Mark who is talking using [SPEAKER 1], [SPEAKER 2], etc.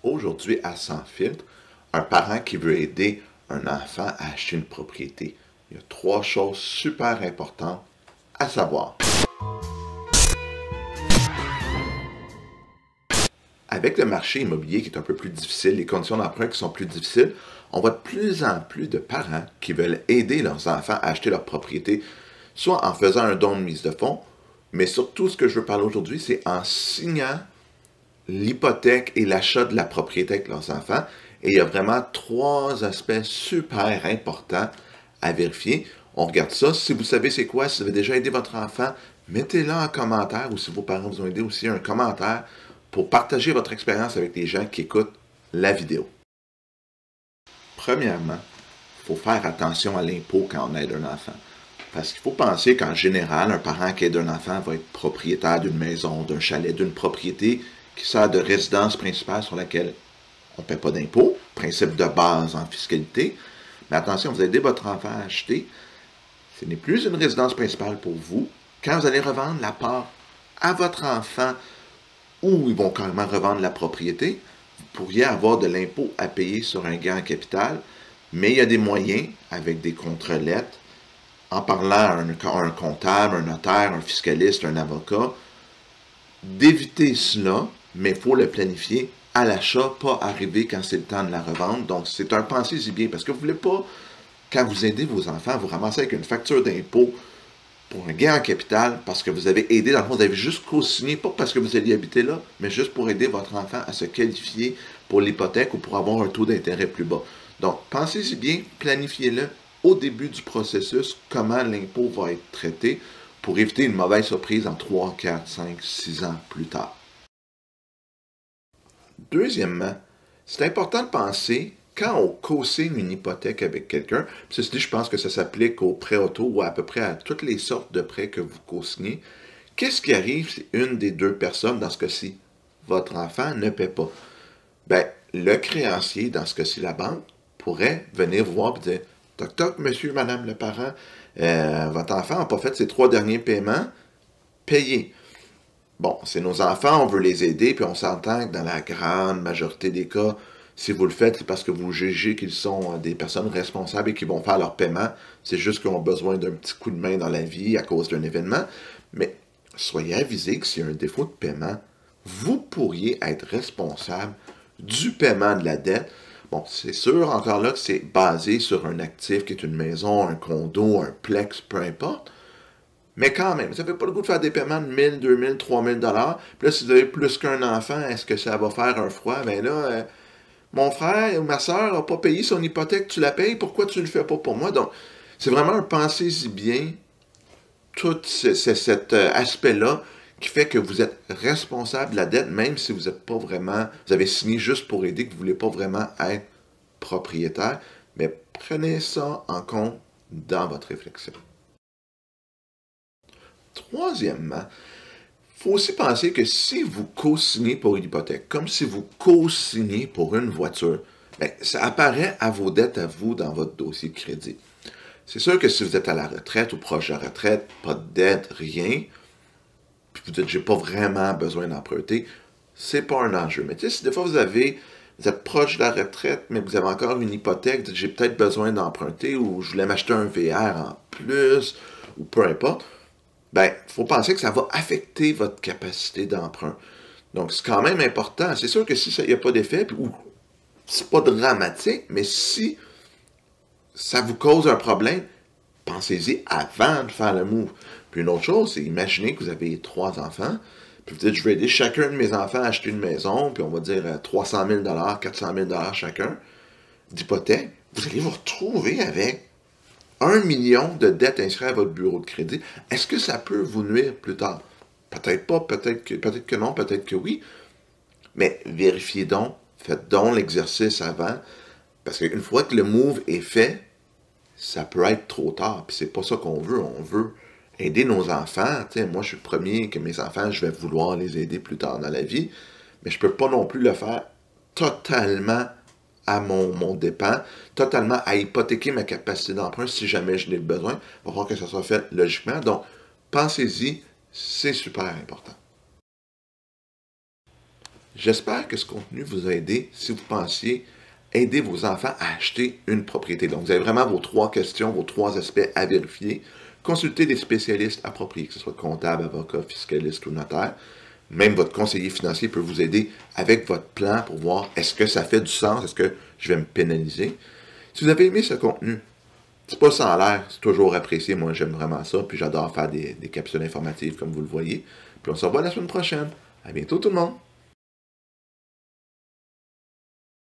[SPEAKER 1] Aujourd'hui, à Sans filtre, un parent qui veut aider un enfant à acheter une propriété. Il y a 3 choses super importantes à savoir. Avec le marché immobilier qui est un peu plus difficile, les conditions d'emprunt qui sont plus difficiles, on voit de plus en plus de parents qui veulent aider leurs enfants à acheter leur propriété, soit en faisant un don de mise de fonds, mais surtout ce que je veux parler aujourd'hui, c'est en signant l'hypothèque et l'achat de la propriété avec leurs enfants. Et il y a vraiment 3 aspects super importants à vérifier. On regarde ça. Si vous savez c'est quoi, si vous avez déjà aidé votre enfant, mettez-le en commentaire, ou si vos parents vous ont aidé aussi, un commentaire pour partager votre expérience avec les gens qui écoutent la vidéo. Premièrement, il faut faire attention à l'impôt quand on aide un enfant. Parce qu'il faut penser qu'en général, un parent qui aide un enfant va être propriétaire d'une maison, d'un chalet, d'une propriété qui sert de résidence principale sur laquelle on ne paie pas d'impôt, principe de base en fiscalité. Mais attention, vous aidez votre enfant à acheter, ce n'est plus une résidence principale pour vous. Quand vous allez revendre la part à votre enfant, ou ils vont carrément revendre la propriété, vous pourriez avoir de l'impôt à payer sur un gain en capital, mais il y a des moyens, avec des contre-lettres, en parlant à un comptable, un notaire, un fiscaliste, un avocat, d'éviter cela, mais il faut le planifier à l'achat, pas arriver quand c'est le temps de la revente. Donc, c'est un pensez-y bien, parce que vous ne voulez pas, quand vous aidez vos enfants, vous ramassez avec une facture d'impôt pour un gain en capital, parce que vous avez aidé, dans le fond, vous avez juste co-signé, pas parce que vous alliez habiter là, mais juste pour aider votre enfant à se qualifier pour l'hypothèque ou pour avoir un taux d'intérêt plus bas. Donc, pensez-y bien, planifiez-le au début du processus, comment l'impôt va être traité pour éviter une mauvaise surprise en 3, 4, 5, 6 ans plus tard. Deuxièmement, c'est important de penser, quand on co-signe une hypothèque avec quelqu'un, ceci dit, je pense que ça s'applique aux prêts auto ou à peu près à toutes les sortes de prêts que vous co-signez, qu'est-ce qui arrive si une des 2 personnes, dans ce cas-ci, votre enfant, ne paie pas? Bien, le créancier, dans ce cas-ci, la banque, pourrait venir vous voir et dire « Toc toc, monsieur, madame le parent, votre enfant n'a pas fait ses 3 derniers paiements, payez. » Bon, c'est nos enfants, on veut les aider, puis on s'entend que dans la grande majorité des cas, si vous le faites, c'est parce que vous jugez qu'ils sont des personnes responsables et qui vont faire leur paiement. C'est juste qu'ils ont besoin d'un petit coup de main dans la vie à cause d'un événement. Mais soyez avisés que s'il y a un défaut de paiement, vous pourriez être responsable du paiement de la dette. Bon, c'est sûr, encore là, que c'est basé sur un actif qui est une maison, un condo, un plex, peu importe. Mais quand même, ça ne fait pas le goût de faire des paiements de 1000, 2000, 3000 $. Puis là, si vous avez plus qu'un enfant, est-ce que ça va faire un froid? Ben là, mon frère ou ma soeur n'a pas payé son hypothèque, tu la payes, pourquoi tu ne le fais pas pour moi? Donc, c'est vraiment un pensez-y bien, tout cet aspect-là qui fait que vous êtes responsable de la dette, même si vous n'êtes pas vraiment, vous avez signé juste pour aider, que vous ne voulez pas vraiment être propriétaire, mais prenez ça en compte dans votre réflexion. Troisièmement, il faut aussi penser que si vous co-signez pour une hypothèque, comme si vous co-signez pour une voiture, bien, ça apparaît à vos dettes à vous dans votre dossier de crédit. C'est sûr que si vous êtes à la retraite ou proche de la retraite, pas de dette, rien, puis vous dites, j'ai pas vraiment besoin d'emprunter, c'est pas un enjeu. Mais tu sais, si des fois vous êtes proche de la retraite, mais vous avez encore une hypothèque, vous dites, j'ai peut-être besoin d'emprunter, ou je voulais m'acheter un VR en plus, ou peu importe, bien, il faut penser que ça va affecter votre capacité d'emprunt. Donc, c'est quand même important. C'est sûr que si il n'y a pas d'effet, ou c'est pas dramatique, mais si ça vous cause un problème, pensez-y avant de faire le move. Puis une autre chose, c'est imaginez que vous avez 3 enfants, puis vous dites, je vais aider chacun de mes enfants à acheter une maison, puis on va dire 300 000 $, 400 000 $ chacun d'hypothèque. Vous allez vous retrouver avec 1 million de dettes inscrites à votre bureau de crédit. Est-ce que ça peut vous nuire plus tard? Peut-être pas, peut-être que non, peut-être que oui. Mais vérifiez donc, faites donc l'exercice avant, parce qu'une fois que le move est fait, ça peut être trop tard. Puis c'est pas ça qu'on veut. On veut aider nos enfants. T'sais, moi, je suis le premier que mes enfants, je vais vouloir les aider plus tard dans la vie, mais je peux pas non plus le faire totalement à mon dépens, totalement à hypothéquer ma capacité d'emprunt si jamais je n'ai le besoin. Il va falloir que ça soit fait logiquement. Donc, pensez-y, c'est super important. J'espère que ce contenu vous a aidé si vous pensiez aider vos enfants à acheter une propriété. Donc, vous avez vraiment vos 3 questions, vos 3 aspects à vérifier. Consultez des spécialistes appropriés, que ce soit comptable, avocat, fiscaliste ou notaire. Même votre conseiller financier peut vous aider avec votre plan pour voir est-ce que ça fait du sens, est-ce que je vais me pénaliser. Si vous avez aimé ce contenu, c'est pas sans l'air, c'est toujours apprécié. Moi, j'aime vraiment ça. Puis j'adore faire des capsules informatives comme vous le voyez. Puis on se revoit la semaine prochaine. À bientôt tout le monde!